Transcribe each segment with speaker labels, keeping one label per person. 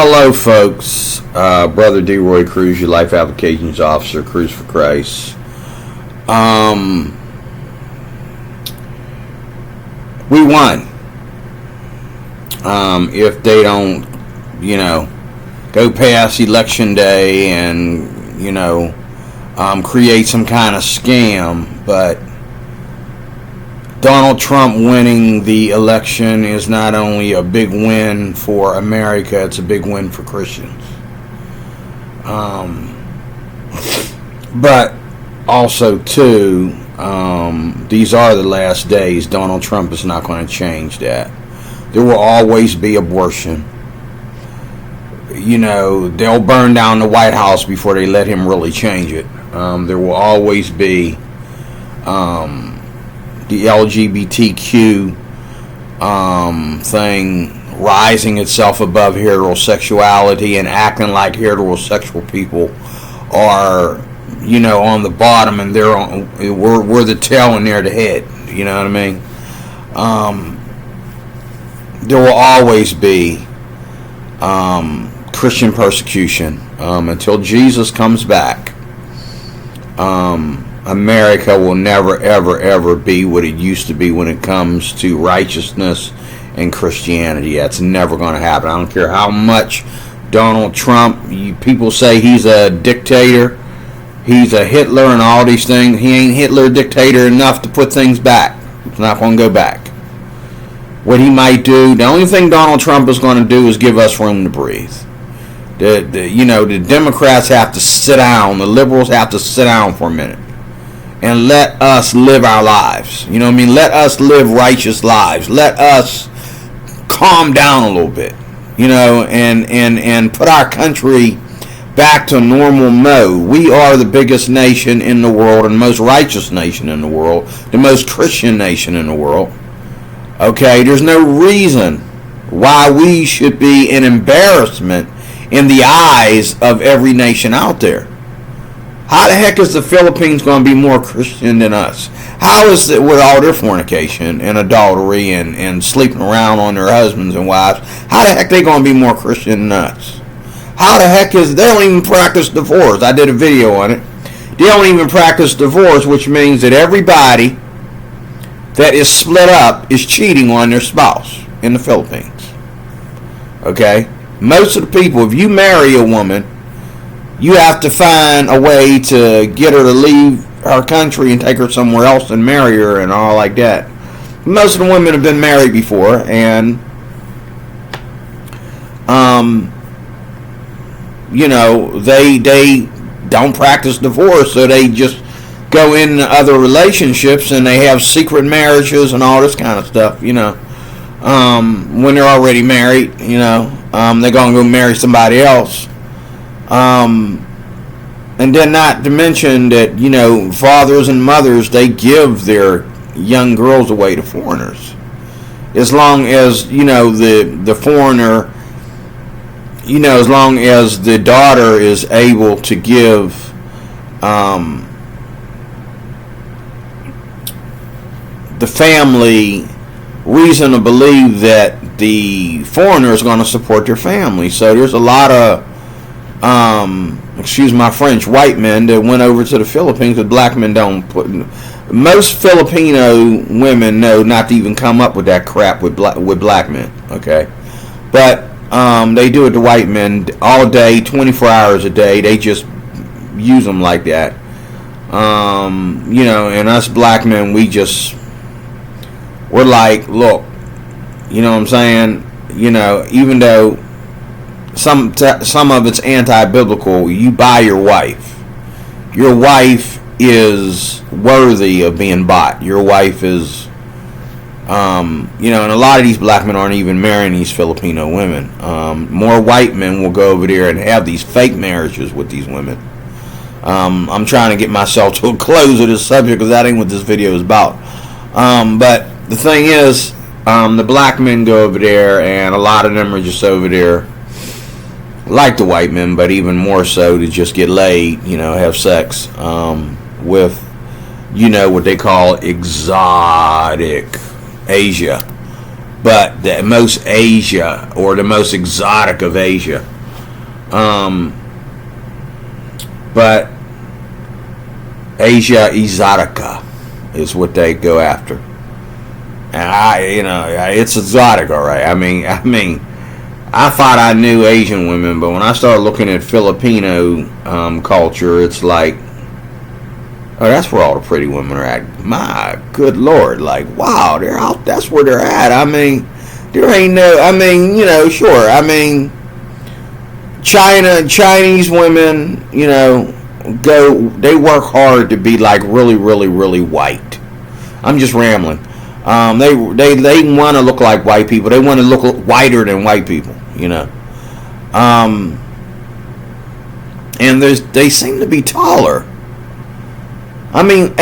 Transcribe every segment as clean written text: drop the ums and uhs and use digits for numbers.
Speaker 1: Hello, folks. Brother D. Roy Cruz, your Life Applications Officer, Cruz for Christ. We won. If they don't, go past Election Day and, create some kind of scam, but Donald Trump winning the election is not only a big win for America, it's a big win for Christians. But also, too, these are the last days. Donald Trump is not going to change that. There will always be abortion. They'll burn down the White House before they let him really change it. There will always be the LGBTQ thing rising itself above heterosexuality and acting like heterosexual people are, on the bottom and we're the tail and they're the head. You know what I mean? There will always be Christian persecution until Jesus comes back. America will never, ever, ever be what it used to be when it comes to righteousness and Christianity. That's never going to happen. I don't care how much Donald Trump, people say he's a dictator, he's a Hitler and all these things. He ain't Hitler dictator enough to put things back. It's not going to go back. What he might do, the only thing Donald Trump is going to do is give us room to breathe. The Democrats have to sit down, the liberals have to sit down for a minute and let us live our lives. Let us live righteous lives. Let us calm down a little bit, and put our country back to normal mode. We are the biggest nation in the world and the most righteous nation in the world, the most Christian nation in the world. Okay, there's no reason why we should be an embarrassment in the eyes of every nation out there. How the heck is the Philippines going to be more Christian than us? How is it with all their fornication and adultery and sleeping around on their husbands and wives? How the heck they going to be more Christian than us? How the heck is they don't even practice divorce? I did a video on it. They don't even practice divorce, which means that everybody that is split up is cheating on their spouse in the Philippines. Okay? Most of the people, if you marry a woman, you have to find a way to get her to leave her country and take her somewhere else and marry her and all like that. Most of the women have been married before, and they don't practice divorce, so they just go into other relationships and they have secret marriages and all this kind of stuff. When they're already married, they're gonna go marry somebody else. And then not to mention that, fathers and mothers, they give their young girls away to foreigners. As long as, the foreigner, as long as the daughter is able to give the family reason to believe that the foreigner is going to support their family. So there's a lot of excuse my French, white men that went over to the Philippines because black men don't put. Most Filipino women know not to even come up with that crap with black men. Okay, but they do it to white men all day, 24 hours a day. They just use them like that. And us black men, we're like, look, what I'm saying? Even though some of it's anti-biblical, you buy your wife. Your wife is worthy of being bought. Your wife is, and a lot of these black men aren't even marrying these Filipino women. More white men will go over there and have these fake marriages with these women. I'm trying to get myself to a close of this subject because that ain't what this video is about. But the thing is, the black men go over there, and a lot of them are just over there like the white men, but even more so to just get laid, have sex with, what they call exotic Asia. but the most Asia, or the most exotic of Asia. But Asia exotica is what they go after, and it's exotic, all right. I mean, I thought I knew Asian women, but when I started looking at Filipino culture, it's like, oh, that's where all the pretty women are at. My good Lord, like, wow, they're out. That's where they're at. I mean, there ain't no. I mean, sure. I mean, Chinese women, they work hard to be like really, really, really white. I'm just rambling. They want to look like white people. They want to look whiter than white people, and they seem to be taller. I mean,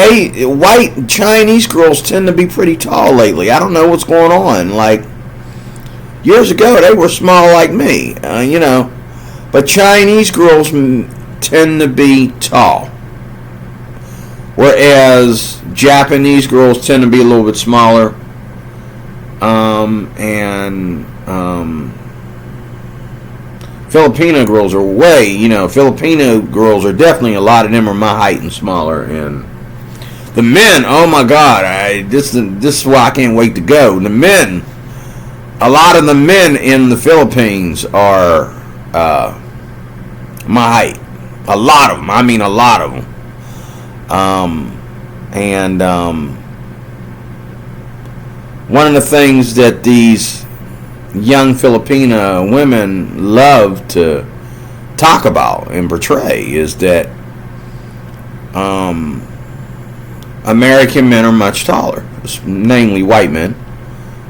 Speaker 1: white Chinese girls tend to be pretty tall lately. I don't know what's going on. Like, years ago, they were small like me, But Chinese girls tend to be tall, whereas Japanese girls tend to be a little bit smaller, and Filipino girls are Filipino girls are definitely, a lot of them are my height and smaller, and the men, oh my God, this is why I can't wait to go. The men, a lot of the men in the Philippines are my height. A lot of them. I mean, a lot of them. One of the things that these young Filipino women love to talk about and portray is that American men are much taller, namely white men,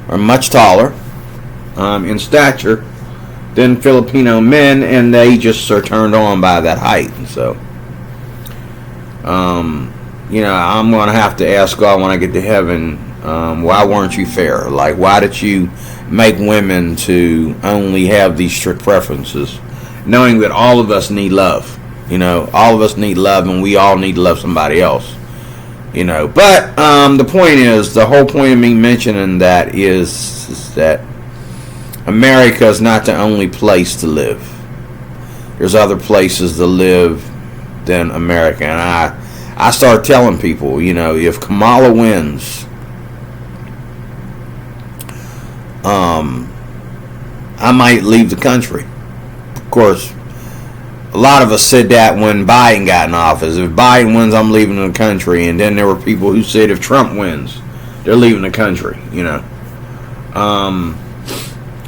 Speaker 1: are much taller in stature than Filipino men, and they just are turned on by that height. So, I'm going to have to ask God when I get to heaven, why weren't you fair? Like, why did you make women to only have these strict preferences, knowing that all of us need love? All of us need love, and we all need to love somebody else. But the point is, the whole point of me mentioning that is that America is not the only place to live. There's other places to live than America. And I start telling people, if Kamala wins, I might leave the country. Of course, a lot of us said that when Biden got in office. If Biden wins, I'm leaving the country. And then there were people who said if Trump wins, they're leaving the country,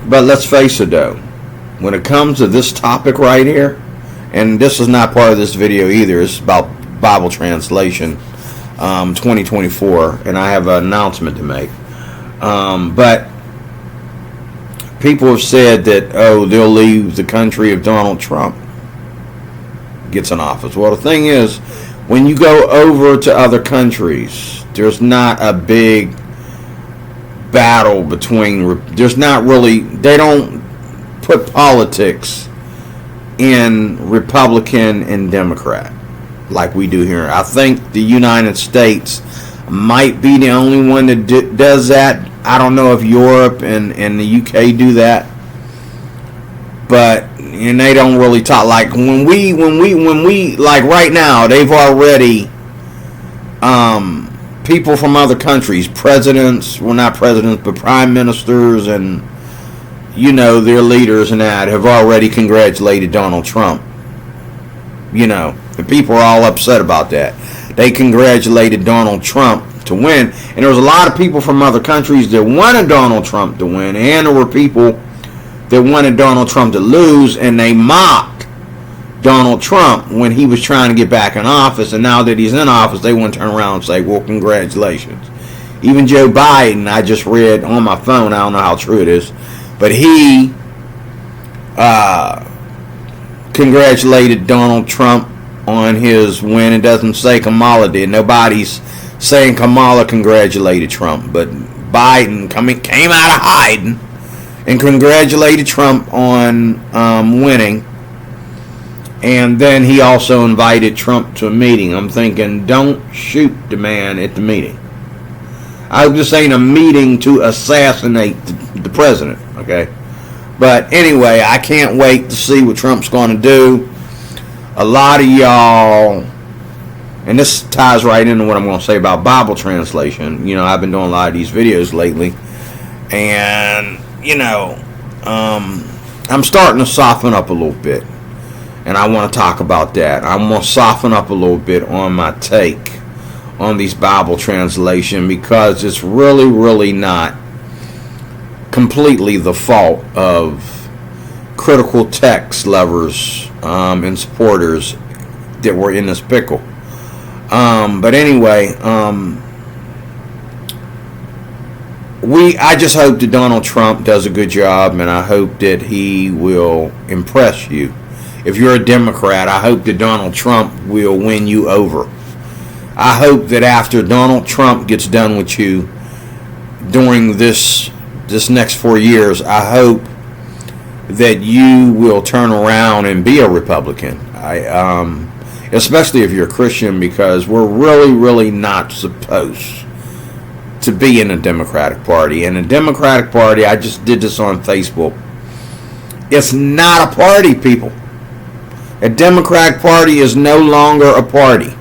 Speaker 1: But let's face it, though, when it comes to this topic right here, and this is not part of this video either, it's about Bible translation 2024, and I have an announcement to make. But people have said that, they'll leave the country if Donald Trump gets in office. Well, the thing is, when you go over to other countries, there's not a big battle there's not really, they don't put politics in Republican and Democrat like we do here. I think the United States might be the only one that does that. I don't know if Europe and the UK do that, but they don't really talk. Like when we like right now, they've already people from other countries, presidents, well, not presidents, but prime ministers and, their leaders and that have already congratulated Donald Trump. And people are all upset about that. They congratulated Donald Trump to win. And there was a lot of people from other countries that wanted Donald Trump to win. And there were people that wanted Donald Trump to lose, and they mocked Donald Trump when he was trying to get back in office, and now that he's in office, they want to turn around and say, well, congratulations. Even Joe Biden, I just read on my phone, I don't know how true it is, but he congratulated Donald Trump on his win. It doesn't say Kamala did. Nobody's saying Kamala congratulated Trump, but Biden came out of hiding and congratulated Trump on winning. And then he also invited Trump to a meeting. I'm thinking, don't shoot the man at the meeting. I hope this ain't a meeting to assassinate the president, okay? But anyway, I can't wait to see what Trump's going to do. A lot of y'all, and this ties right into what I'm going to say about Bible translation. You know, I've been doing a lot of these videos lately, and, you know, I'm starting to soften up a little bit, and I want to talk about that. I'm going to soften up a little bit on my take on these Bible translation, because it's really, really not completely the fault of critical text lovers and supporters that were in this pickle. But anyway, I just hope that Donald Trump does a good job, and I hope that he will impress you. If you're a Democrat, I hope that Donald Trump will win you over. I hope that after Donald Trump gets done with you during this next 4 years, I hope that you will turn around and be a Republican. Especially if you're a Christian, because we're really, really not supposed to be in the Democratic Party. And the Democratic Party, I just did this on Facebook, it's not a party, people. A Democratic Party is no longer a party.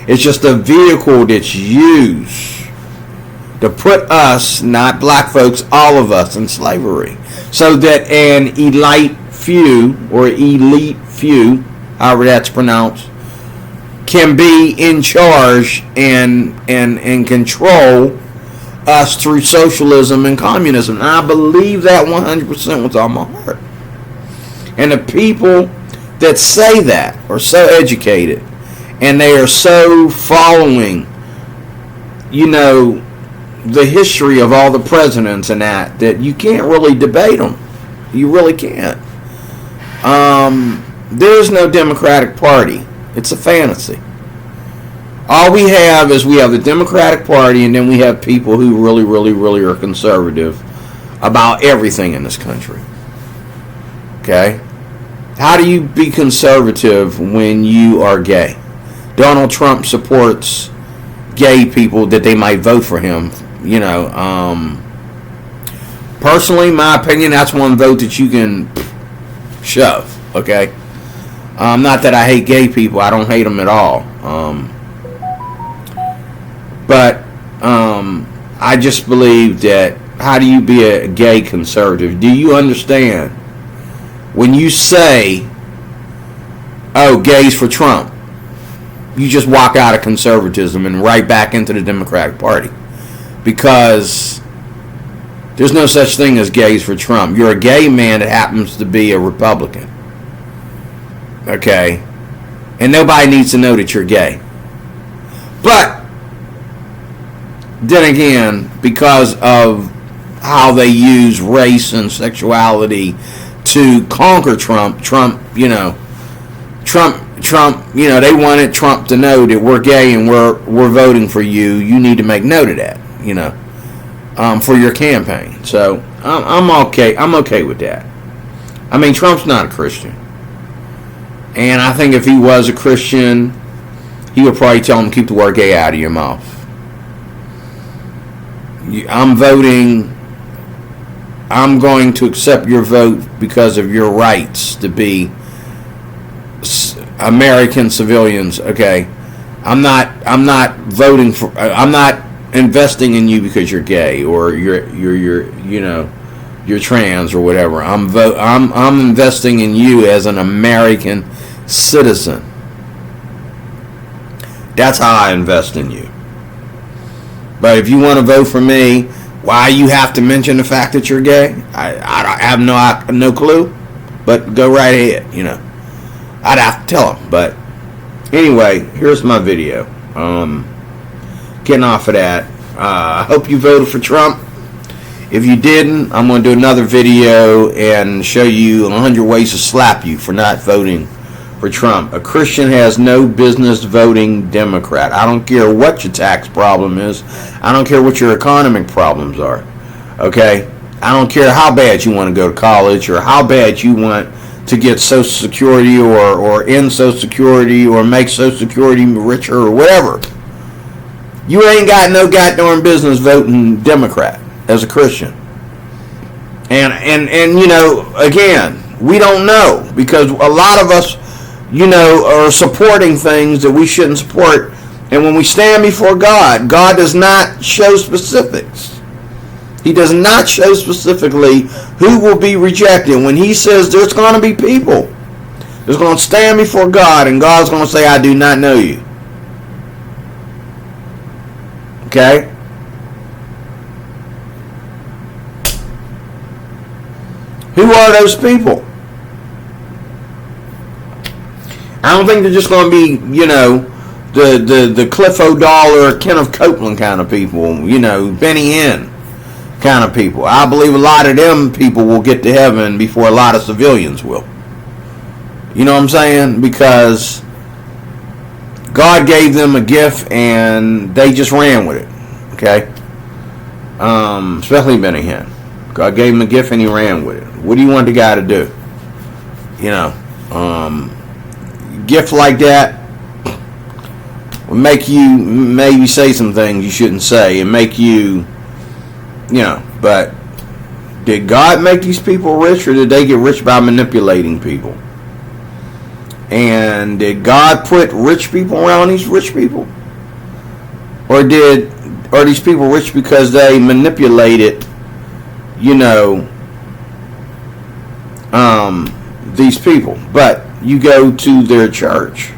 Speaker 1: It's just a vehicle that's used to put us, not black folks, all of us, in slavery, so that an elite few, however that's pronounced, can be in charge and control us through socialism and communism. And I believe that 100% with all my heart. And the people that say that are so educated, and they are so following, you know, the history of all the presidents and that you can't really debate them. You really can't. There's no Democratic Party. It's a fantasy. All we have is the Democratic Party, and then we have people who really, really, really are conservative about everything in this country. Okay? How do you be conservative when you are gay? Donald Trump supports gay people that they might vote for him. You know, personally, my opinion, that's one vote that you can shove. Okay? Not that I hate gay people. I don't hate them at all. But I just believe that, how do you be a gay conservative? Do you understand when you say, oh, gays for Trump, you just walk out of conservatism and right back into the Democratic Party? Because there's no such thing as gays for Trump. You're a gay man that happens to be a Republican. Okay? And nobody needs to know that you're gay. But then again, because of how they use race and sexuality to conquer Trump, they wanted Trump to know that we're gay and we're voting for you. You need to make note of that, for your campaign. So I'm okay. I'm okay with that. I mean, Trump's not a Christian, and I think if he was a Christian, he would probably tell him, keep the word gay out of your mouth. I'm voting. I'm going to accept your vote because of your rights to be American civilians. Okay, I'm not voting for. I'm not investing in you because you're gay or you're trans or whatever. I'm investing in you as an American citizen. That's how I invest in you. But if you want to vote for me, why you have to mention the fact that you're gay, I have no clue. But go right ahead, I'd have to tell them. But anyway, here's my video. Getting off of that. I hope you voted for Trump. If you didn't, I'm going to do another video and show you 100 ways to slap you for not voting for Trump. A Christian has no business voting Democrat. I don't care what your tax problem is. I don't care what your economic problems are. Okay? I don't care how bad you want to go to college or how bad you want to get Social Security or end Social Security or make Social Security richer or whatever. You ain't got no goddamn business voting Democrat as a Christian. And you know, again, we don't know, because a lot of us, you know, are supporting things that we shouldn't support. And when we stand before God, God does not show specifics. He does not show specifically who will be rejected. When he says there's going to be people that's going to stand before God, and God's going to say, I do not know you. Okay? Who are those people? I don't think they're just going to be, you know, the Cliff O'Donnell or Kenneth Copeland kind of people, you know, Benny Hinn kind of people. I believe a lot of them people will get to heaven before a lot of civilians will. You know what I'm saying? Because God gave them a gift and they just ran with it. Okay? Especially Benny Hinn. God gave him a gift and he ran with it. What do you want the guy to do? You know, gift like that will make you maybe say some things you shouldn't say and make you, you know, but did God make these people rich, or did they get rich by manipulating people? And did God put rich people around these rich people? Or are these people rich because they manipulated, you know, these people? But you go to their church.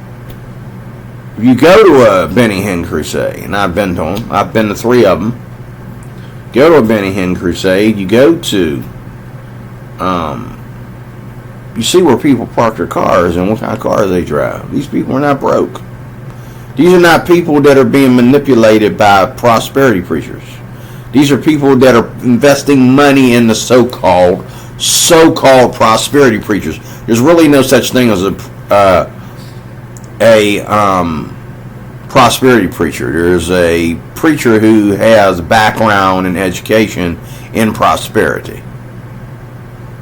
Speaker 1: If you go to a Benny Hinn crusade, and I've been to them, I've been to 3 of them. Go to a Benny Hinn crusade, you go to, you see where people park their cars and what kind of cars they drive. These people are not broke. These are not people that are being manipulated by prosperity preachers. These are people that are investing money in the so-called prosperity preachers. There's really no such thing as a prosperity preacher. There's a preacher who has background and education in prosperity.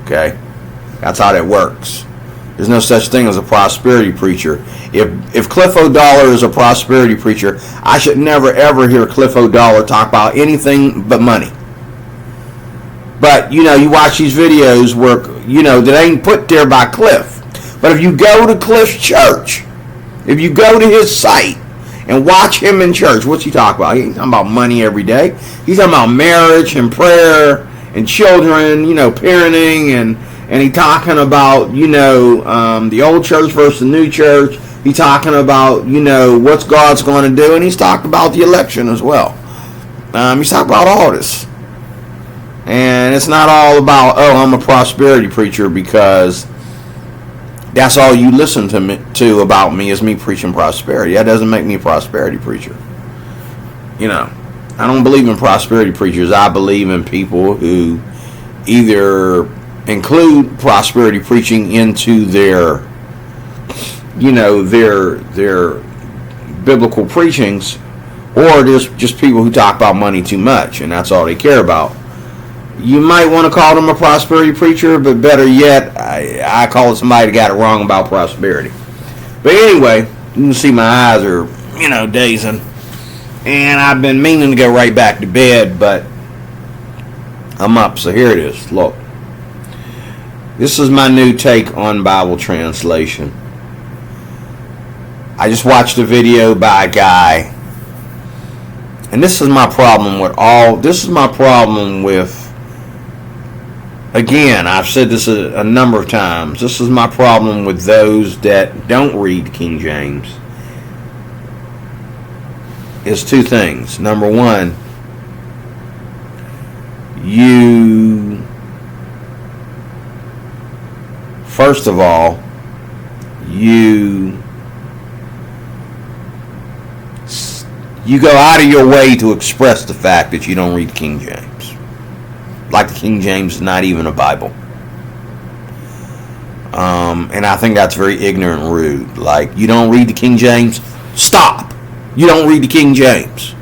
Speaker 1: Okay? That's how that works. There's no such thing as a prosperity preacher. If Cliff O'Donnell is a prosperity preacher, I should never ever hear Cliff O'Donnell talk about anything but money. But, you know, you watch these videos where, you know, that ain't put there by Cliff. But if you go to Cliff's church, if you go to his site and watch him in church, what's he talking about? He ain't talking about money every day. He's talking about marriage and prayer and children, you know, parenting, and he talking about, you know, the old church versus the new church. He's talking about, you know, what's God's going to do, and he's talking about the election as well. He's talking about all this. And it's not all about, oh, I'm a prosperity preacher because that's all you listen to about me is me preaching prosperity. That doesn't make me a prosperity preacher. You know, I don't believe in prosperity preachers. I believe in people who either include prosperity preaching into their, you know, their biblical preachings, or there's just people who talk about money too much and that's all they care about. You might want to call them a prosperity preacher, but better yet, I call it somebody that got it wrong about prosperity. But anyway, you can see my eyes are, you know, dazing. And I've been meaning to go right back to bed, but I'm up, so here it is. Look. This is my new take on Bible translation. I just watched a video by a guy. And this is my problem with again, I've said this a number of times. This is my problem with those that don't read King James. Is 2 things. Number 1, first of all, you go out of your way to express the fact that you don't read King James. Like the King James is not even a Bible. And I think that's very ignorant and rude. Like, you don't read the King James? Stop! You don't read the King James.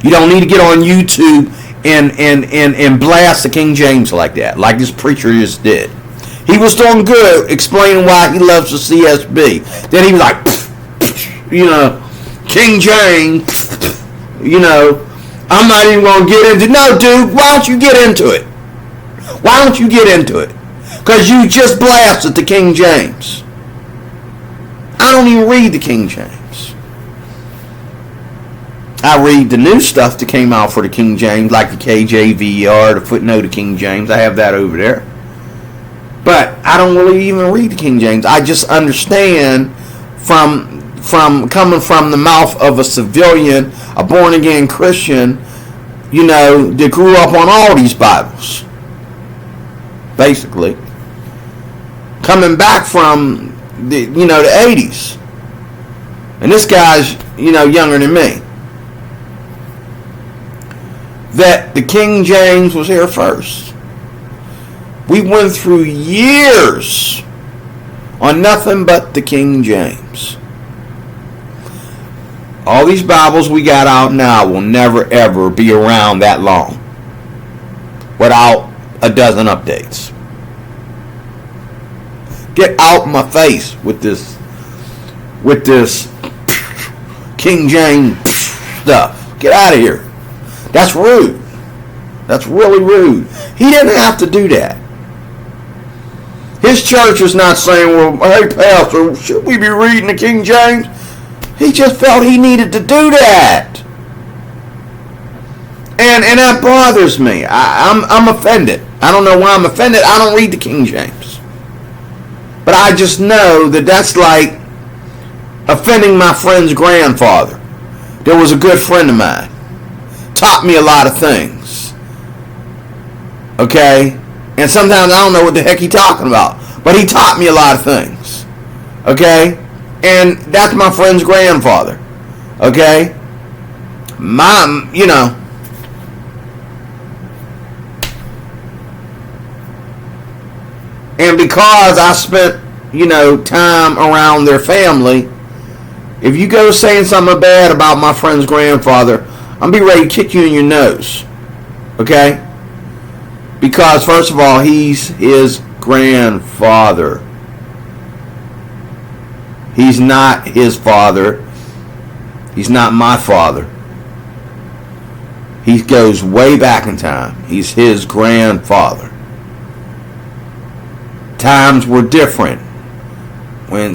Speaker 1: You don't need to get on YouTube and blast the King James like that, like this preacher just did. He was doing good explaining why he loves the CSB. Then he was like, you know, King James, I'm not even going to get into. No, dude, why don't you get into it? Why don't you get into it? Because you just blasted the King James. I don't even read the King James. I read the new stuff that came out for the King James, like the KJVR, the footnote of King James. I have that over there. But I don't really even read the King James. I just understand from coming from the mouth of a civilian, a born-again Christian, that grew up on all these Bibles. Basically. Coming back from the 80s. And this guy's, younger than me. That the King James was here first. We went through years on nothing but the King James. All these Bibles we got out now will never ever be around that long without a dozen updates. Get out my face with this King James stuff. Get out of here. That's rude. That's really rude. He didn't have to do that. His church is not saying, well, hey, Pastor, should we be reading the King James? He just felt he needed to do that. And that bothers me. I'm offended. I don't know why I'm offended. I don't read the King James. But I just know that that's like offending my friend's grandfather. There was a good friend of mine. Taught me a lot of things. Okay? And sometimes I don't know what the heck he's talking about. But he taught me a lot of things. Okay? And that's my friend's grandfather. Okay? Mom, And because I spent, time around their family, if you go saying something bad about my friend's grandfather, I'm be ready to kick you in your nose. Okay? Because, first of all, he's his grandfather. He's not his father. He's not my father. He goes way back in time. He's his grandfather. Times were different.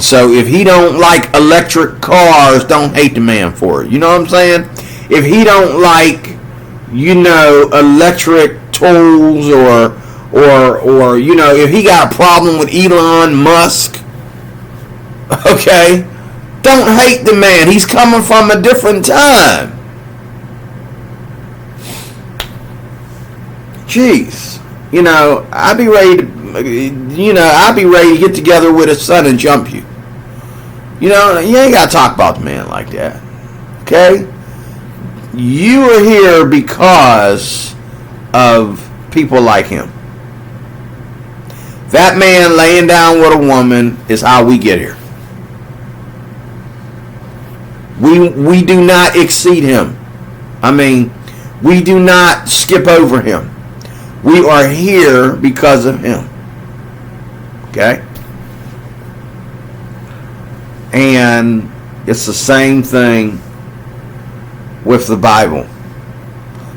Speaker 1: So if he don't like electric cars, don't hate the man for it. You know what I'm saying? If he don't like, electric tools or if he got a problem with Elon Musk, okay, don't hate the man. He's coming from a different time. Jeez. I'd be ready to get together with his son and jump you. You ain't got to talk about the man like that. Okay? You are here because of people like him. That man laying down with a woman is how we get here. We do not exceed him. We do not skip over him. We are here because of him. Okay? And it's the same thing with the Bible.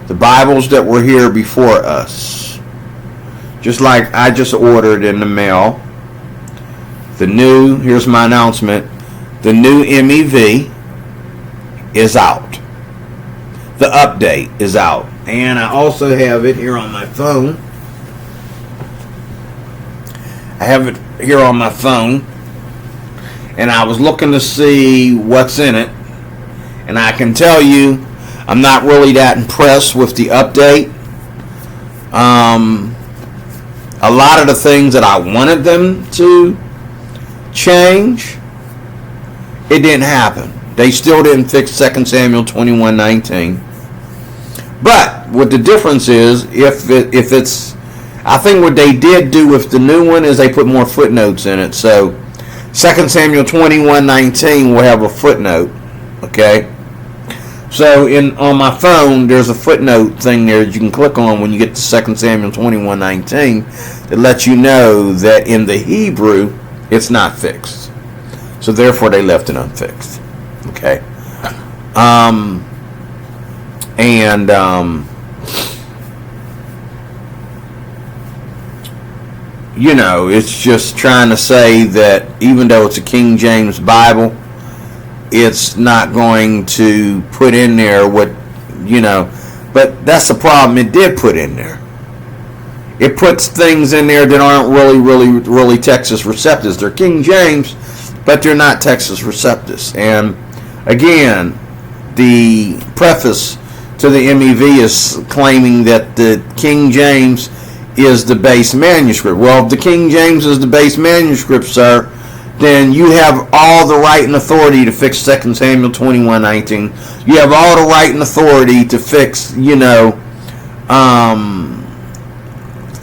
Speaker 1: The Bibles that were here before us. Just like I just ordered in the mail. Here's my announcement. The new MEV is out. The update is out. And I also have it here on my phone. I have it here on my phone. And I was looking to see what's in it. And I can tell you, I'm not really that impressed with the update. A lot of the things that I wanted them to change, it didn't happen. They still didn't fix 2 Samuel 21:19. But what the difference is, if it's, I think what they did do with the new one is they put more footnotes in it. So 2 Samuel 21:19 will have a footnote. Okay. So on my phone, there's a footnote thing there that you can click on when you get to 2 Samuel 21:19 that lets you know that in the Hebrew, it's not fixed. So therefore, they left it unfixed. Okay. And it's just trying to say that even though it's a King James Bible, it's not going to put in there what, but that's the problem. It did put in there. It puts things in there that aren't really Texas Receptus. They're King James, but they're not Texas Receptus. And again, the preface to the MEV is claiming that the King James is the base manuscript. Well, if the King James is the base manuscript, sir, then you have all the right and authority to fix 2 Samuel 21:19. You have all the right and authority to fix,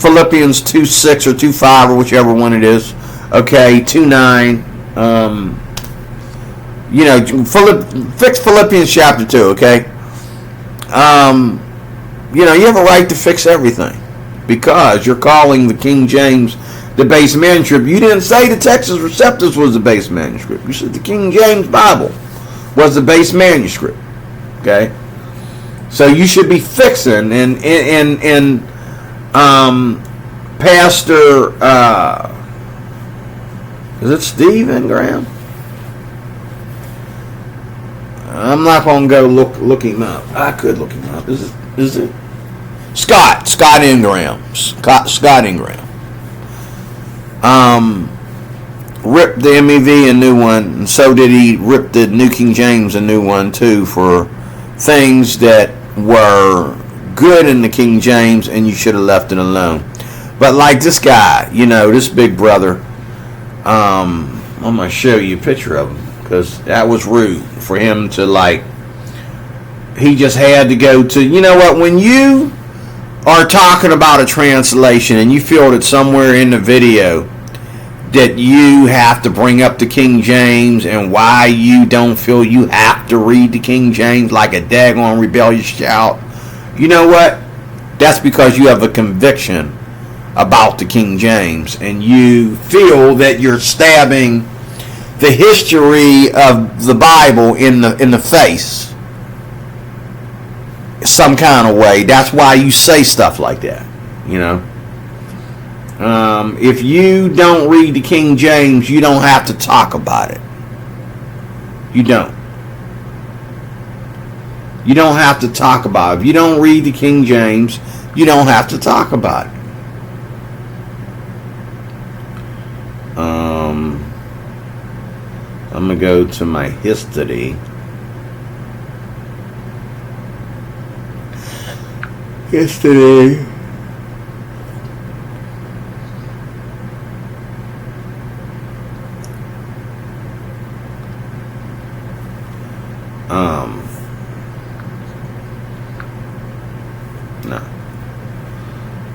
Speaker 1: Philippians 2:6 or 2:5 or whichever one it is. Okay, 2:9. Fix Philippians chapter 2. Okay. You have a right to fix everything because you're calling the King James the base manuscript. You didn't say the Texas Receptus was the base manuscript. You said the King James Bible was the base manuscript. Okay, so you should be fixing and Pastor is it Steve Ingram? I'm not gonna go look him up. I could look him up. Is it Scott Ingram? Scott Ingram. Ripped the MEV a new one, and so did he rip the New King James a new one too for things that were good in the King James, and you should have left it alone. But like this guy, this big brother, I'm gonna show you a picture of him because that was rude for him to he just had to go to, when you are talking about a translation and you feel that somewhere in the video that you have to bring up the King James and why you don't feel you have to read the King James like a daggone rebellious shout, you know what? That's because you have a conviction about the King James and you feel that you're stabbing the history of the Bible in the face some kind of way. That's why you say stuff like that. If you don't read the King James, you don't have to talk about it. You don't have to talk about it. If you don't read the King James, you don't have to talk about it. I'm going to go to my history. History. No.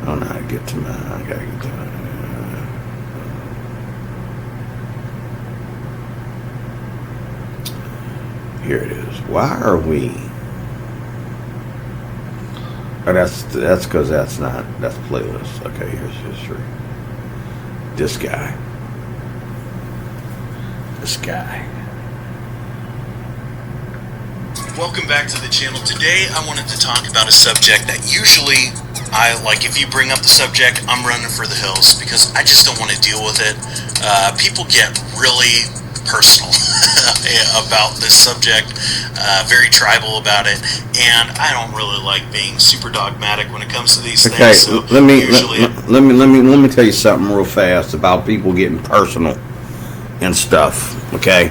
Speaker 1: I don't know how to get to my. I gotta get to my. Here it is. Why are we? Oh, that's because that's playlist. Okay, here's history. This guy.
Speaker 2: Welcome back to the channel. Today I wanted to talk about a subject that usually I like. If you bring up the subject, I'm running for the hills because I just don't want to deal with it. People get really personal about this subject, very tribal about it, and I don't really like being super dogmatic when it comes to these things.
Speaker 1: Okay, so let me tell you something real fast about people getting personal and stuff. Okay,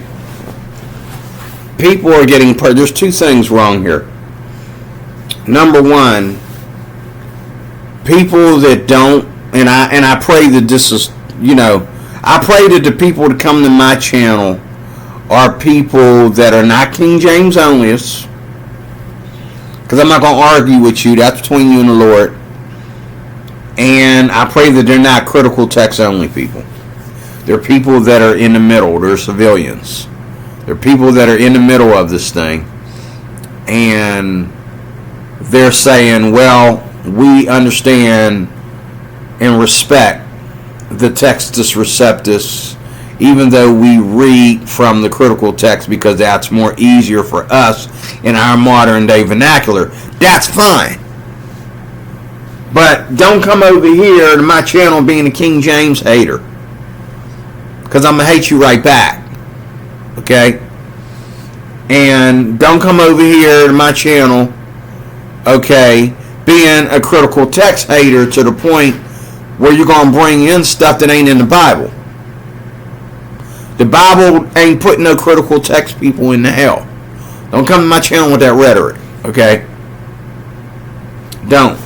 Speaker 1: people are getting. There's two things wrong here. Number one, people that don't, and I pray that this is, I pray that the people that come to my channel are people that are not King James onlyists, because I'm not going to argue with you. That's between you and the Lord. And I pray that they're not critical text only people. They're people that are in the middle. They're civilians. They're people that are in the middle of this thing. And they're saying, well, we understand and respect the Textus Receptus, even though we read from the critical text because that's more easier for us in our modern day vernacular. That's fine. But don't come over here to my channel being a King James hater, because I'm going to hate you right back. Okay? And don't come over here to my channel, okay, being a critical text hater to the point where you're going to bring in stuff that ain't in the Bible. The Bible ain't putting no critical text people in the hell. Don't come to my channel with that rhetoric, okay? Don't.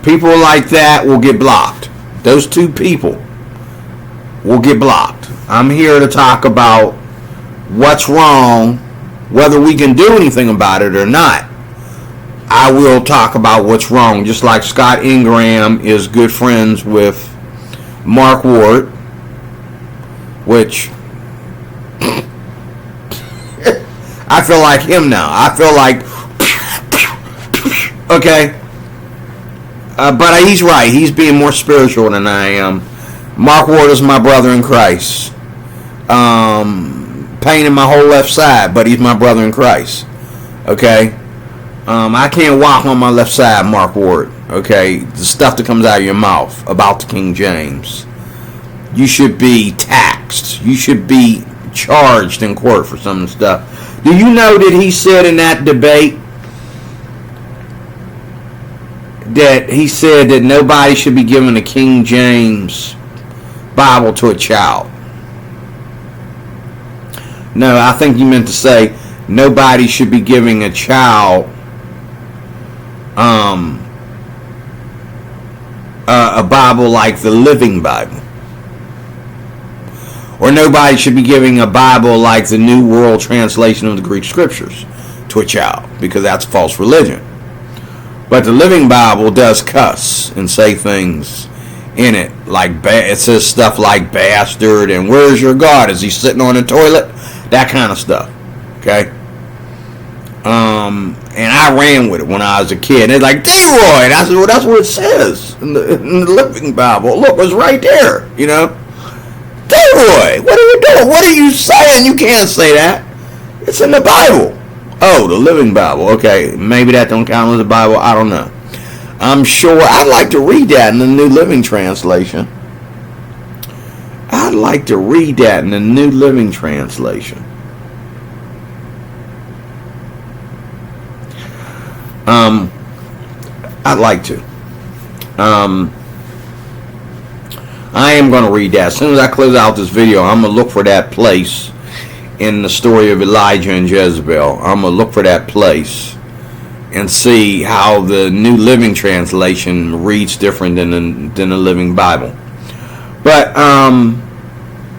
Speaker 1: People like that will get blocked. Those two people will get blocked. I'm here to talk about what's wrong, whether we can do anything about it or not. I will talk about what's wrong, just like Scott Ingram is good friends with Mark Ward, which I feel like him now. I feel like, okay, but he's right. He's being more spiritual than I am. Mark Ward is my brother in Christ. Pain in my whole left side, but he's my brother in Christ. Okay. I can't walk on my left side, Mark Ward. Okay, the stuff that comes out of your mouth about the King James, you should be taxed. You should be charged in court for some of the stuff. Do you know that he said in that debate that he said that nobody should be giving a King James Bible to a child? No, I think he meant to say nobody should be giving a child a Bible like the Living Bible, or nobody should be giving a Bible like the New World Translation of the Greek Scriptures to a child, because that's false religion. But the Living Bible does cuss and say things in it like it says stuff like bastard and where's your God? Is he sitting on the toilet? That kind of stuff. Okay. And I ran with it when I was a kid. And they're like, D-Roy! And I said, well, that's what it says in the Living Bible. Look, it's right there, you know. D-Roy, what are you doing? What are you saying? You can't say that. It's in the Bible. Oh, the Living Bible. Okay, maybe that don't count as the Bible. I don't know. I'm sure I'd like to read that in the New Living Translation. I'd like to read that in the New Living Translation. I'd like to. I am going to read that. As soon as I close out this video, I'm going to look for that place in the story of Elijah and Jezebel. I'm going to look for that place and see how the New Living Translation reads different than the Living Bible. But,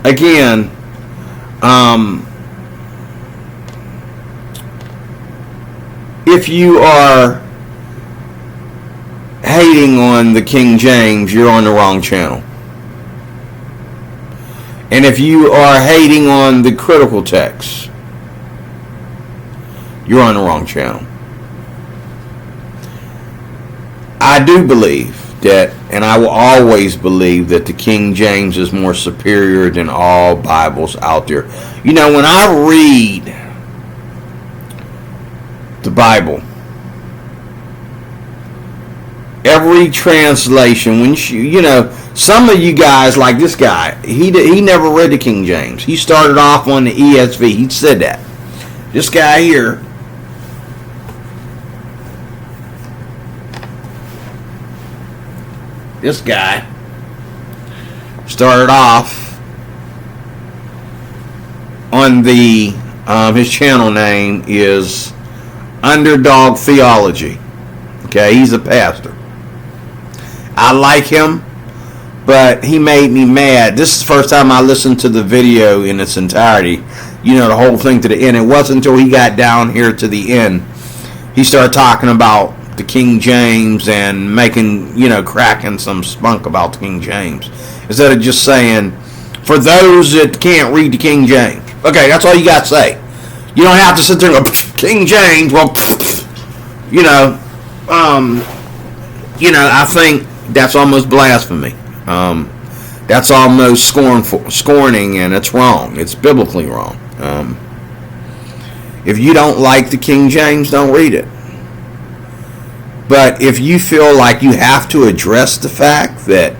Speaker 1: again, if you are hating on the King James, you're on the wrong channel. And if you are hating on the critical text, you're on the wrong channel. I do believe that, and I will always believe that the King James is more superior than all Bibles out there. You know, when I read the Bible, every translation, when you know, some of you guys, like this guy, he never read the King James. He started off on the ESV. He said that. This guy here, this guy started off on the his channel name is Underdog Theology. Okay, he's a pastor. I like him, but he made me mad. This is the first time I listened to the video in its entirety. You know, the whole thing to the end. It wasn't until he got down here to the end he started talking about the King James and making, you know, cracking some spunk about the King James, instead of just saying, for those that can't read the King James. Okay, that's all you got to say. You don't have to sit there and go, King James, well, you know, I think that's almost blasphemy. That's almost scorning, and it's wrong. It's biblically wrong. If you don't like the King James, don't read it. But if you feel like you have to address the fact that,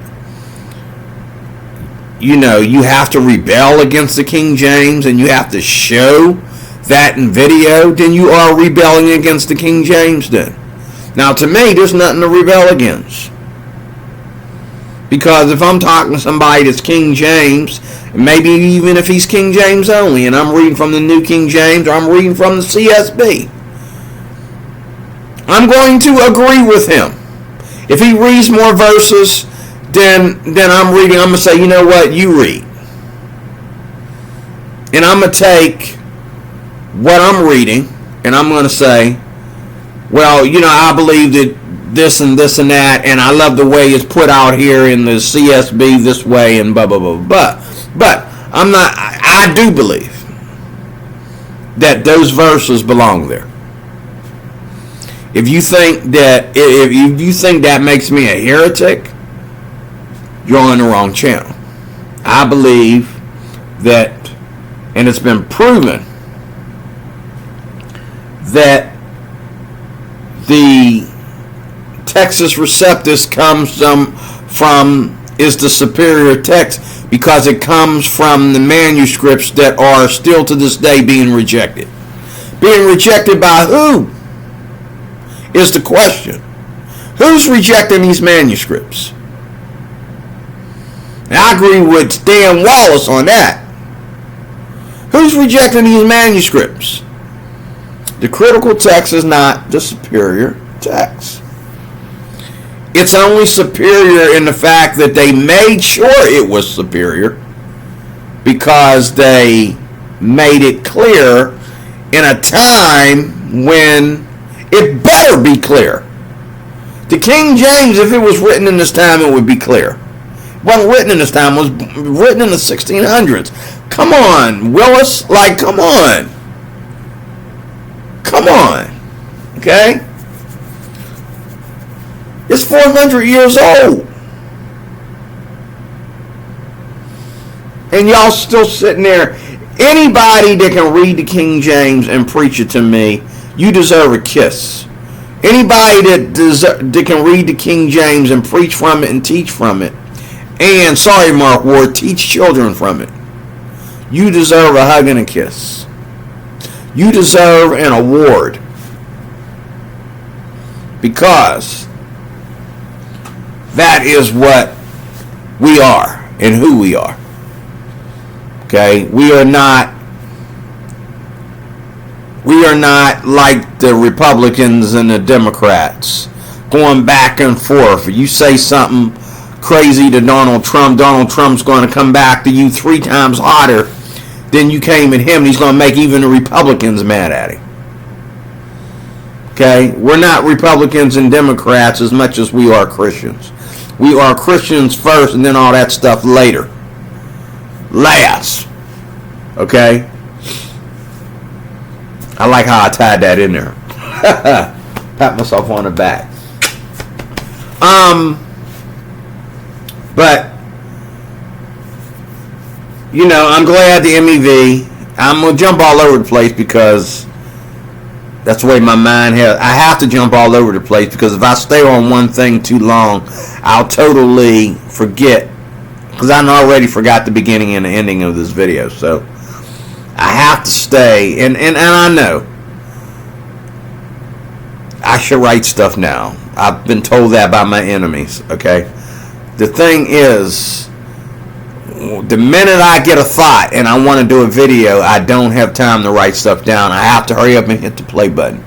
Speaker 1: you have to rebel against the King James and you have to show that in video, then you are rebelling against the King James then. Now, to me, there's nothing to rebel against. Because if I'm talking to somebody that's King James, maybe even if he's King James only, and I'm reading from the New King James or I'm reading from the CSB, I'm going to agree with him. If he reads more verses than I'm reading, I'm going to say, you know what, you read. And I'm going to take what I'm reading, and I'm going to say, well, I believe that this and this and that, and I love the way it's put out here in the CSB this way, and blah, blah, blah, blah. But I do believe that those verses belong there. If you think that makes me a heretic, you're on the wrong channel. I believe that, and it's been proven, that the Textus Receptus is the superior text because it comes from the manuscripts that are still to this day being rejected. Being rejected by who is the question. Who's rejecting these manuscripts? And I agree with Dan Wallace on that. Who's rejecting these manuscripts? The critical text is not the superior text. It's only superior in the fact that they made sure it was superior because they made it clear in a time when it better be clear. The King James, if it was written in this time, it would be clear. It wasn't written in this time. It was written in the 1600s. Come on, Willis. Come on. Come on. Okay? It's 400 years old. And y'all still sitting there. Anybody that can read the King James and preach it to me, you deserve a kiss. Anybody that can read the King James and preach from it and teach from it, and, sorry, Mark Ward, teach children from it, you deserve a hug and a kiss. You deserve an award. Because that is what we are and who we are. Okay? We are not like the Republicans and the Democrats going back and forth. If you say something crazy to Donald Trump's going to come back to you 3 times hotter than you came at him. He's going to make even the Republicans mad at him. Okay? We're not Republicans and Democrats as much as we are Christians. We are Christians first and then all that stuff later. Last. Okay? I like how I tied that in there. Pat myself on the back. But I'm glad the MEV. I'm gonna jump all over the place because that's the way my mind has. I have to jump all over the place because if I stay on one thing too long, I'll totally forget. Because I already forgot the beginning and the ending of this video, so I have to stay. And I know I should write stuff now. I've been told that by my enemies. Okay, the thing is, the minute I get a thought and I want to do a video, I don't have time to write stuff down. I have to hurry up and hit the play button.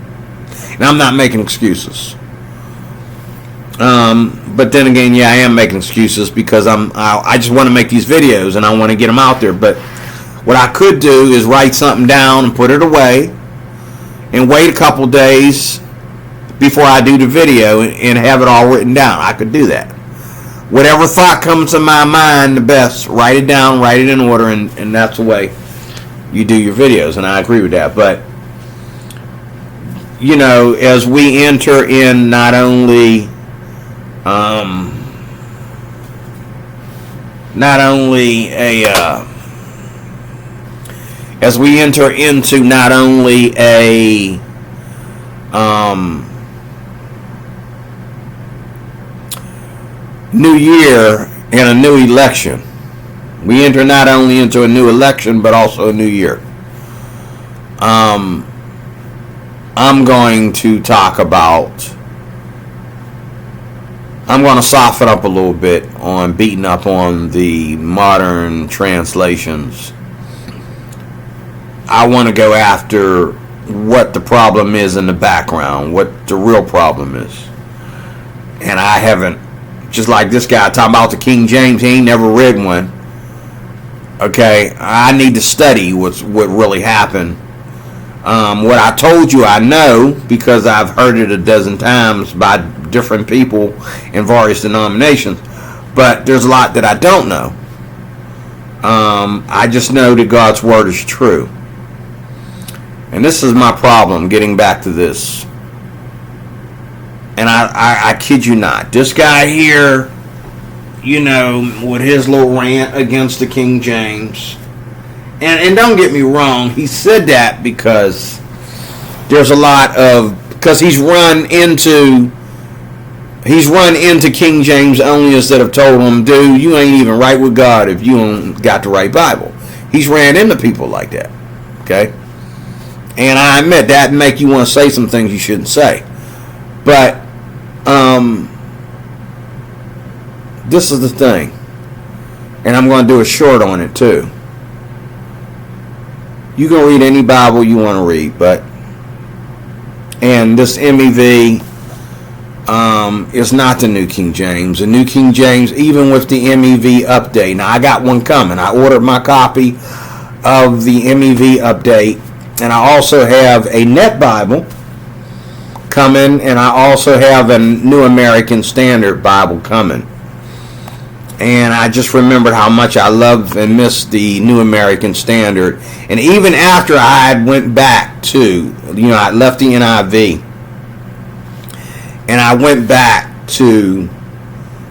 Speaker 1: And I'm not making excuses. But then again, yeah, I am making excuses because I just want to make these videos and I want to get them out there. But what I could do is write something down and put it away and wait a couple days before I do the video and have it all written down. I could do that. Whatever thought comes to my mind the best, write it down, write it in order, and that's the way you do your videos, and I agree with that. But as we enter in not only as we enter into not only a new year and a new election. We enter not only into a new election, but also a new year. I'm going to soften up a little bit on beating up on the modern translations. I want to go after what the problem is in the background, what the real problem is. And I haven't, just like this guy talking about the King James, he ain't never read one. Okay, I need to study what really happened. What I told you I know, because I've heard it a dozen times by different people in various denominations, but there's a lot that I don't know. I just know that God's word is true. And this is my problem, getting back to this. And I kid you not, this guy here, with his little rant against the King James, and don't get me wrong, he said that because there's a lot of, because he's run into King James onlyists that have told him, dude, you ain't even right with God if you ain't got the right Bible. He's ran into people like that. Okay? And I admit that make you want to say some things you shouldn't say. But this is the thing. And I'm going to do a short on it too. You can read any Bible you want to read, and this MEV is not the New King James. The New King James, even with the MEV update. Now, I got one coming. I ordered my copy of the MEV update, and I also have a Net Bible coming, and I also have a New American Standard Bible coming. And I just remembered how much I love and miss the New American Standard. And even after I had went back to, I left the NIV, and I went back to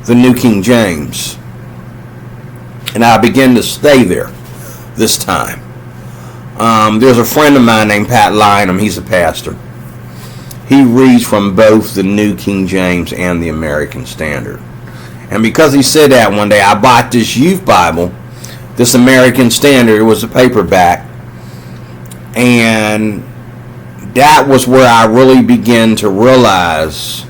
Speaker 1: the New King James, and I began to stay there this time. There's a friend of mine named Pat Lynham. He's a pastor. He reads from both the New King James and the American Standard. And because he said that one day, I bought this youth Bible, this American Standard. It was a paperback. And that was where I really began to realize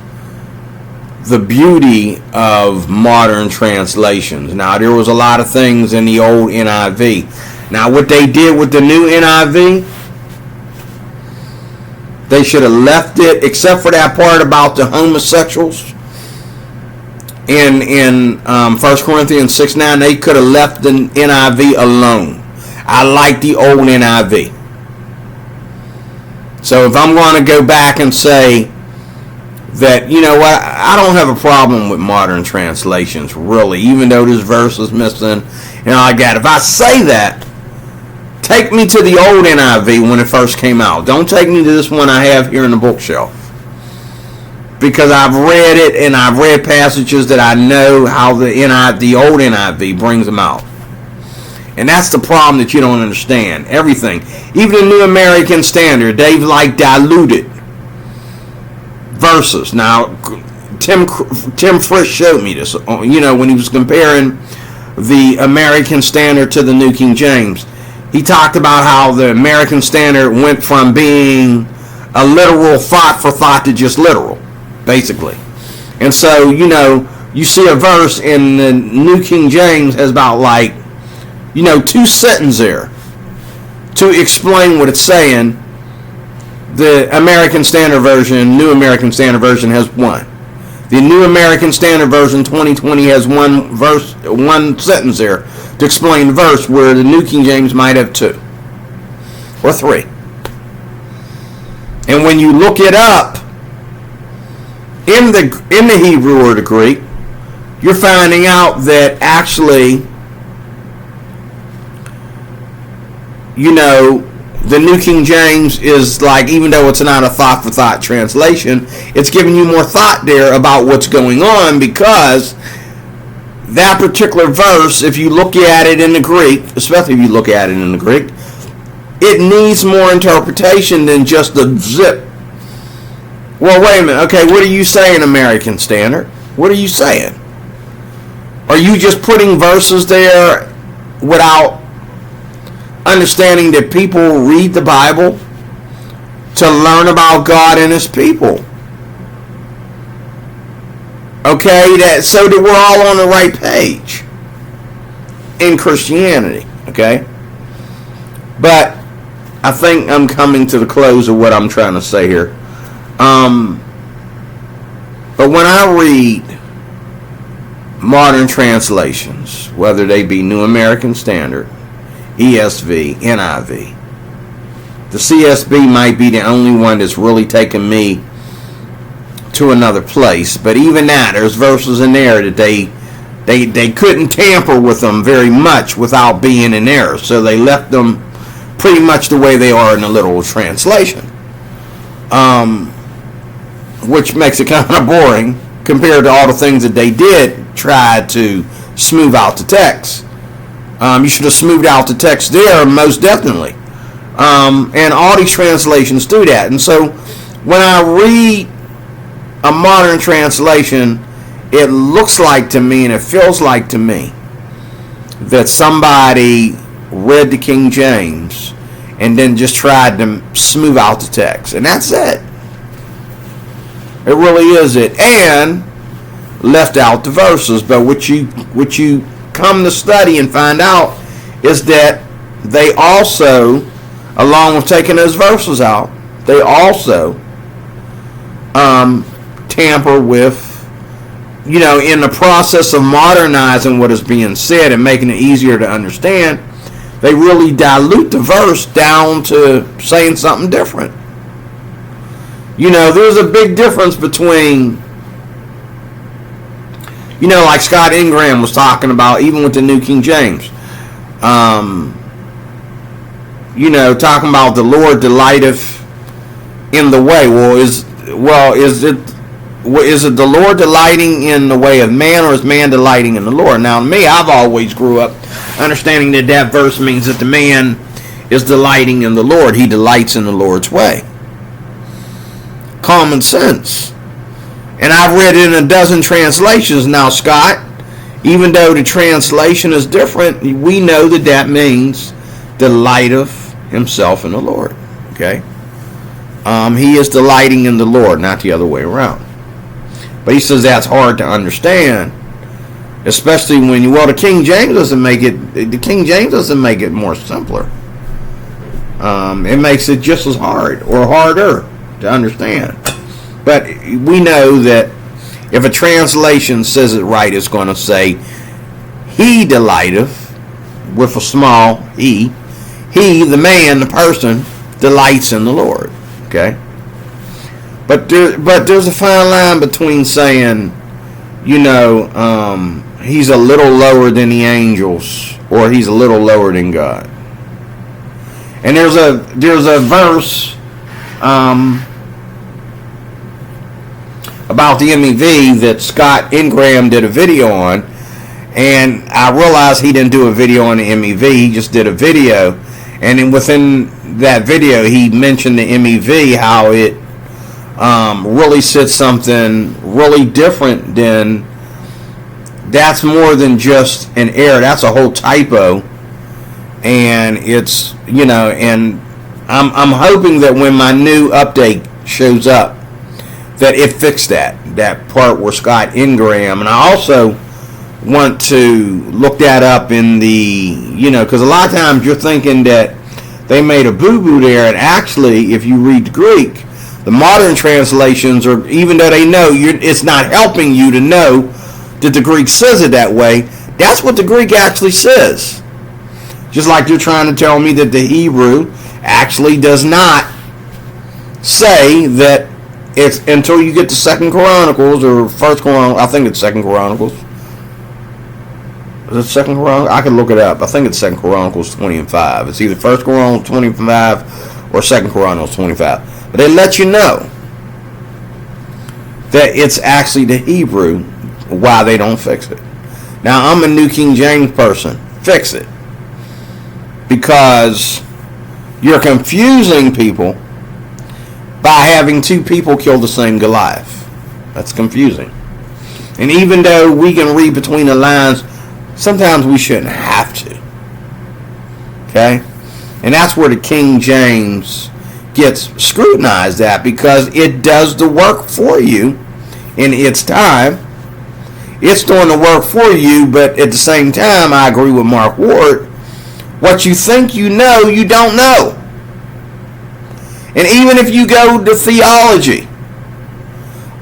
Speaker 1: the beauty of modern translations. Now, there was a lot of things in the old NIV. Now, what they did with the new NIV, they should have left it, except for that part about the homosexuals. In 1 Corinthians 6:9, they could have left the NIV alone. I like the old NIV. So if I'm going to go back and say that, I don't have a problem with modern translations, really, even though this verse is missing and all like that. If I say that, take me to the old NIV when it first came out. Don't take me to this one I have here in the bookshelf. Because I've read it, and I've read passages that I know how the old NIV brings them out. And that's the problem that you don't understand. Everything. Even the New American Standard, they've diluted verses. Now, Tim Frisch showed me this, when he was comparing the American Standard to the New King James. He talked about how the American Standard went from being a literal thought for thought to just literal, basically. And so, you see a verse in the New King James has about 2 sentences there to explain what it's saying. The American Standard Version, New American Standard Version has one. The New American Standard Version 2020 has one sentence there to explain the verse, where the New King James might have 2 or 3. And when you look it up in the Hebrew or the Greek, you're finding out that actually, the New King James is even though it's not a thought for thought translation, it's giving you more thought there about what's going on, because that particular verse, if you look at it in the Greek, especially if you look at it in the Greek, it needs more interpretation than just the zip. Well, wait a minute. Okay, what are you saying, American Standard? What are you saying? Are you just putting verses there without understanding that people read the Bible to learn about God and His people? Okay, so that we're all on the right page in Christianity. Okay, but I think I'm coming to the close of what I'm trying to say here. But when I read modern translations, whether they be New American Standard, ESV, NIV, the CSB might be the only one that's really taken me to another place. But even that, there's verses in there that they couldn't tamper with them very much without being in error. So they left them pretty much the way they are in the literal translation. Which makes it kind of boring compared to all the things that they did try to smooth out the text. You should have smoothed out the text there, most definitely. And all these translations do that. And so when I read a modern translation, it looks like to me and it feels like to me that somebody read the King James and then just tried to smooth out the text. And that's it. It really is it. And left out the verses. But what you come to study and find out is that they also, along with taking those verses out, they also tamper with, in the process of modernizing what is being said and making it easier to understand, they really dilute the verse down to saying something different. There's a big difference between, like Scott Ingram was talking about, even with the New King James. Talking about the Lord delighteth in the way. Is it the Lord delighting in the way of man, or is man delighting in the Lord? Now, me, I've always grew up understanding that verse means that the man is delighting in the Lord. He delights in the Lord's way. Common sense. And I've read it in a dozen translations now, Scott. Even though the translation is different, we know that means delighteth himself in the Lord. Okay? He is delighting in the Lord, not the other way around. But he says that's hard to understand, especially when the King James doesn't make it. The King James doesn't make it more simpler. It makes it just as hard or harder to understand. But we know that if a translation says it right, it's going to say, "He delighteth," with a small e. He, the man, the person, delights in the Lord. Okay. But there's a fine line between saying, he's a little lower than the angels, or he's a little lower than God. And there's a verse about the MEV that Scott Ingram did a video on, and I realized he didn't do a video on the MEV. He just did a video, and then within that video, he mentioned the MEV, how it really said something really different than, that's more than just an error. That's a whole typo. And it's, and I'm hoping that when my new update shows up, that it fixed that part where Scott Ingram, and I also want to look that up in the, because a lot of times you're thinking that they made a boo-boo there, and actually, if you read the Greek, the modern translations, or even though they know it's not helping you to know that the Greek says it that way, that's what the Greek actually says. Just like you're trying to tell me that the Hebrew actually does not say that it's, until you get to 2 Chronicles or 1 Chronicles, I think it's 2 Chronicles. Is it 2 Chronicles? I can look it up. I think it's 2 Chronicles 20 and 5. It's either 1 Chronicles 25 or 2 Chronicles 25. But they let you know that it's actually the Hebrew, why they don't fix it. Now, I'm a New King James person. Fix it. Because you're confusing people by having two people kill the same Goliath. That's confusing. And even though we can read between the lines, sometimes we shouldn't have to. Okay? And that's where the King James gets scrutinized at, because it does the work for you in its time. It's doing the work for you, but at the same time, I agree with Mark Ward. What you think you know, you don't know. And even if you go to theology,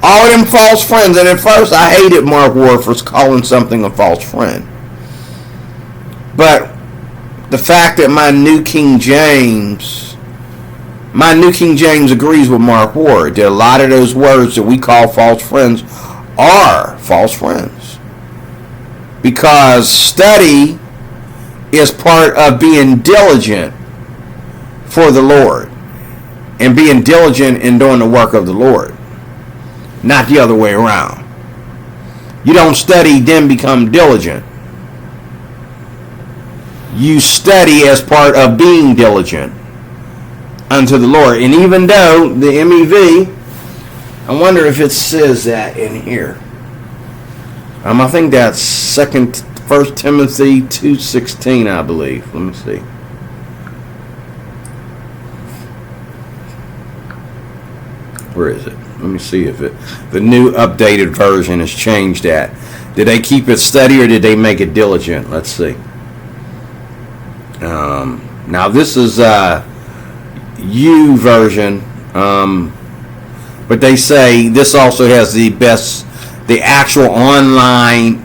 Speaker 1: all them false friends, and at first I hated Mark Ward for calling something a false friend. But the fact that my New King James agrees with Mark Ward, that a lot of those words that we call false friends are false friends. Because study is part of being diligent for the Lord and being diligent in doing the work of the Lord, not the other way around. You don't study then become diligent. You study as part of being diligent unto the Lord. And even though the MEV, I wonder if it says that in here. I think that's 1 Timothy 2:16, I believe. Let me see. Where is it? Let me see if the new updated version has changed that. Did they keep it steady or did they make it diligent? Let's see. Now this is U version, but they say this also has the actual online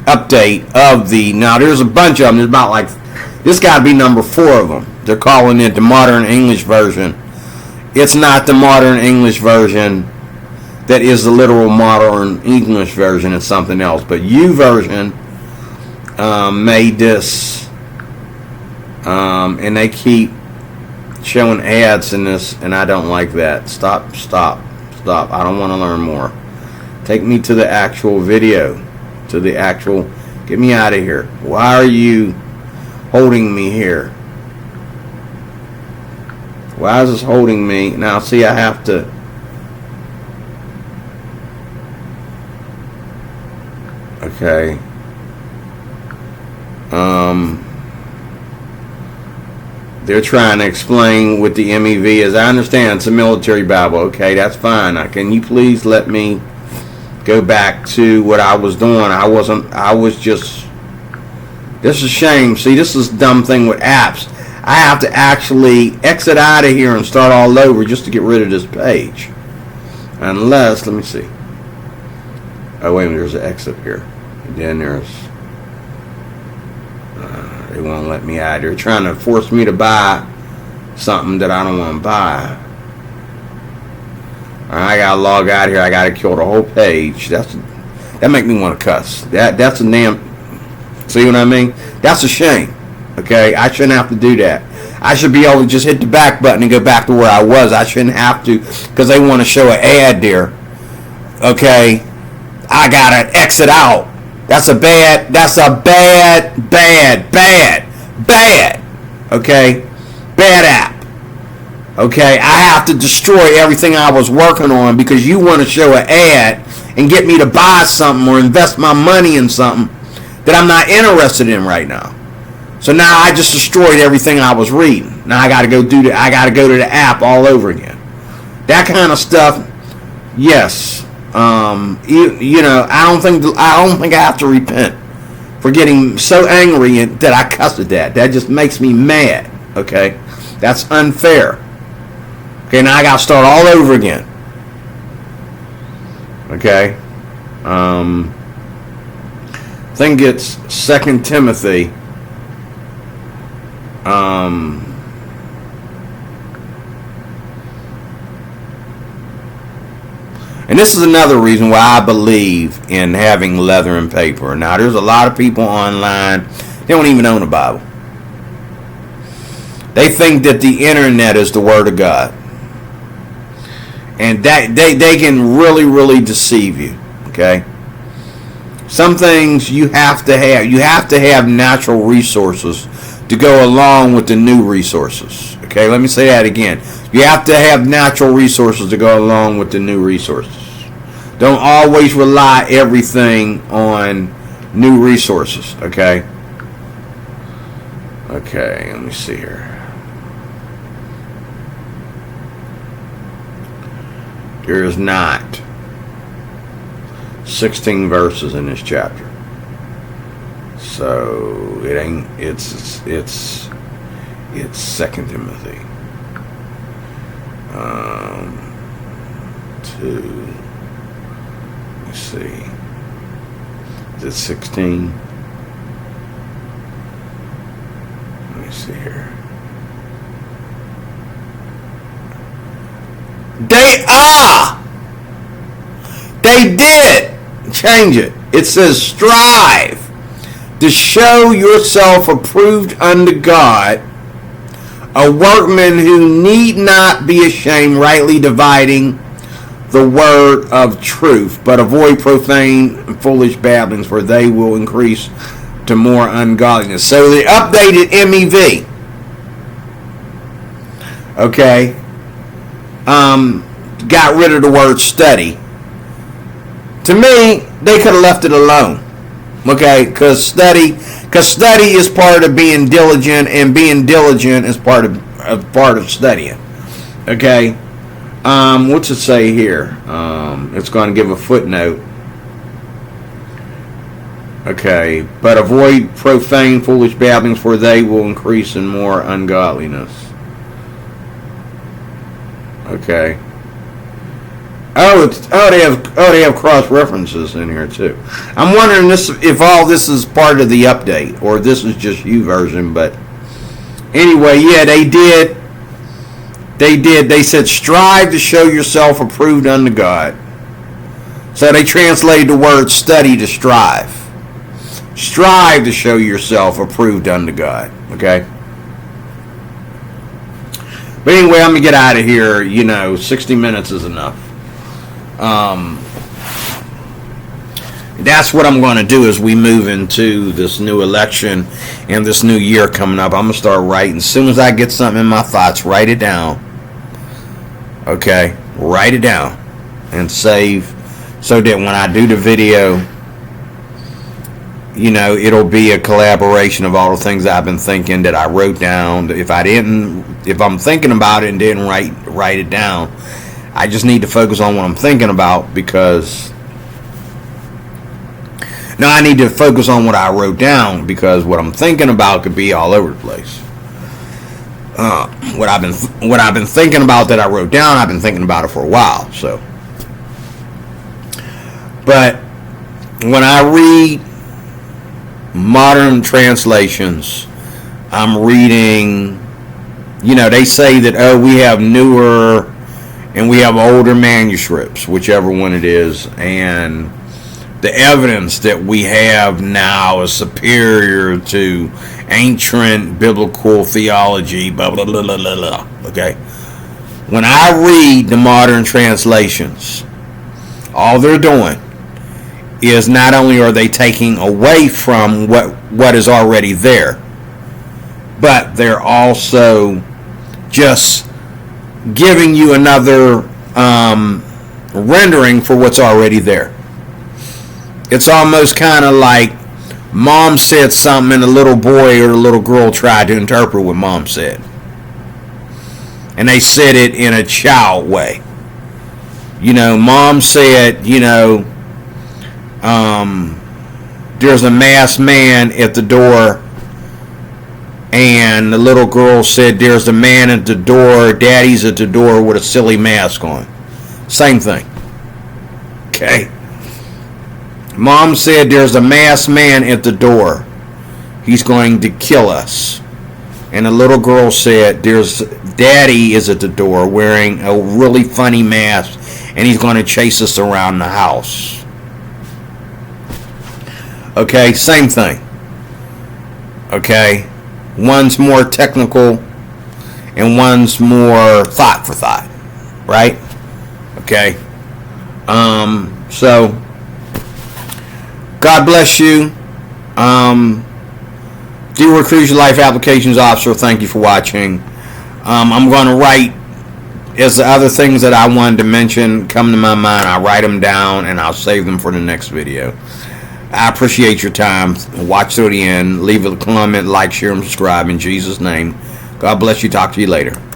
Speaker 1: update of the. Now there's a bunch of them. There's about this got to be number 4 of them. They're calling it the Modern English version. It's not the Modern English version. That is the literal Modern English version. It's something else. But U version made this. And they keep showing ads in this, and I don't like that. Stop. I don't want to learn more. Take me to the actual video. Get me out of here. Why are you holding me here? Why is this holding me? Now, see, I have to. Okay. They're trying to explain what the MEV is. I understand it's a military Bible. Okay, that's fine. Can you please let me go back to what I was doing? This is a shame. See, this is a dumb thing with apps. I have to actually exit out of here and start all over just to get rid of this page. Unless, let me see. Oh, wait a minute, there's an exit here. And then there's... they won't let me out. They're trying to force me to buy something that I don't want to buy. I gotta log out here. I gotta kill the whole page. That make me want to cuss. That's a damn. See what I mean? That's a shame. Okay, I shouldn't have to do that. I should be able to just hit the back button and go back to where I was. I shouldn't have to, because they want to show an ad there. Okay, I gotta exit out. That's a bad. Okay, bad app. Okay, I have to destroy everything I was working on because you want to show an ad and get me to buy something or invest my money in something that I'm not interested in right now. So now I just destroyed everything I was reading. Now I got to go to the app all over again. That kind of stuff. Yes. I don't think I have to repent for getting so angry that I cussed at that. That just makes me mad. Okay, that's unfair. Okay, now I got to start all over again. Okay. I think it's 2 Timothy. And this is another reason why I believe in having leather and paper. Now, there's a lot of people online, they don't even own a Bible. They think that the internet is the Word of God. And that they can really, really deceive you. Okay? Some things you have to have. You have to have natural resources to go along with the new resources. Okay, let me say that again. You have to have natural resources to go along with the new resources. Don't always rely everything on new resources, okay? Okay, let me see here. There is not 16 verses in this chapter. So it ain't, it's 2 Timothy. 2, let's see. Is it 16? Let me see here. They did change it. It says strive to show yourself approved unto God, a workman who need not be ashamed, rightly dividing the word of truth, but avoid profane and foolish babblings, for they will increase to more ungodliness. So the updated MEV, okay, got rid of the word study. To me, they could have left it alone, okay, because study is part of being diligent, and being diligent is part of studying, okay. What's it say here? It's going to give a footnote. Okay, but avoid profane, foolish babblings, for they will increase in more ungodliness. Okay. They have cross references in here too. I'm wondering if all this is part of the update, or this is just YouVersion. But anyway, yeah, they did. They said strive to show yourself approved unto God. So they translated the word study to strive. Strive to show yourself approved unto God. Okay. But anyway, I'm gonna get out of here. 60 minutes is enough. That's what I'm going to do as we move into this new election and this new year coming up. I'm going to start writing. As soon as I get something in my thoughts, write it down. Okay? Write it down and save, so that when I do the video, it'll be a collaboration of all the things I've been thinking that I wrote down. If I'm thinking about it and didn't write it down, I just need to focus on what I'm thinking about, because I need to focus on what I wrote down, because what I'm thinking about could be all over the place. What I've been thinking about that I wrote down, I've been thinking about it for a while. So, but when I read modern translations, I'm reading. They say that we have newer and we have older manuscripts, whichever one it is, and the evidence that we have now is superior to ancient biblical theology, blah, blah, blah, blah, blah, blah. Okay? When I read the modern translations, all they're doing is not only are they taking away from what is already there, but they're also just giving you another rendering for what's already there. It's almost kind of like mom said something and the little boy or the little girl tried to interpret what mom said. And they said it in a child way. Mom said, there's a masked man at the door. And the little girl said, there's a man at the door, daddy's at the door with a silly mask on. Same thing. Okay? Mom said, there's a masked man at the door. He's going to kill us. And the little girl said, daddy is at the door wearing a really funny mask, and he's going to chase us around the house. Okay? Same thing. Okay? One's more technical and one's more thought for thought, right? Okay. So God bless you. Dear Cruise Your Life Applications Officer, thank you for watching. I'm going to write as the other things that I wanted to mention come to my mind, I'll write them down and I'll save them for the next video. I appreciate your time. Watch till the end. Leave a comment, like, share, and subscribe in Jesus' name. God bless you. Talk to you later.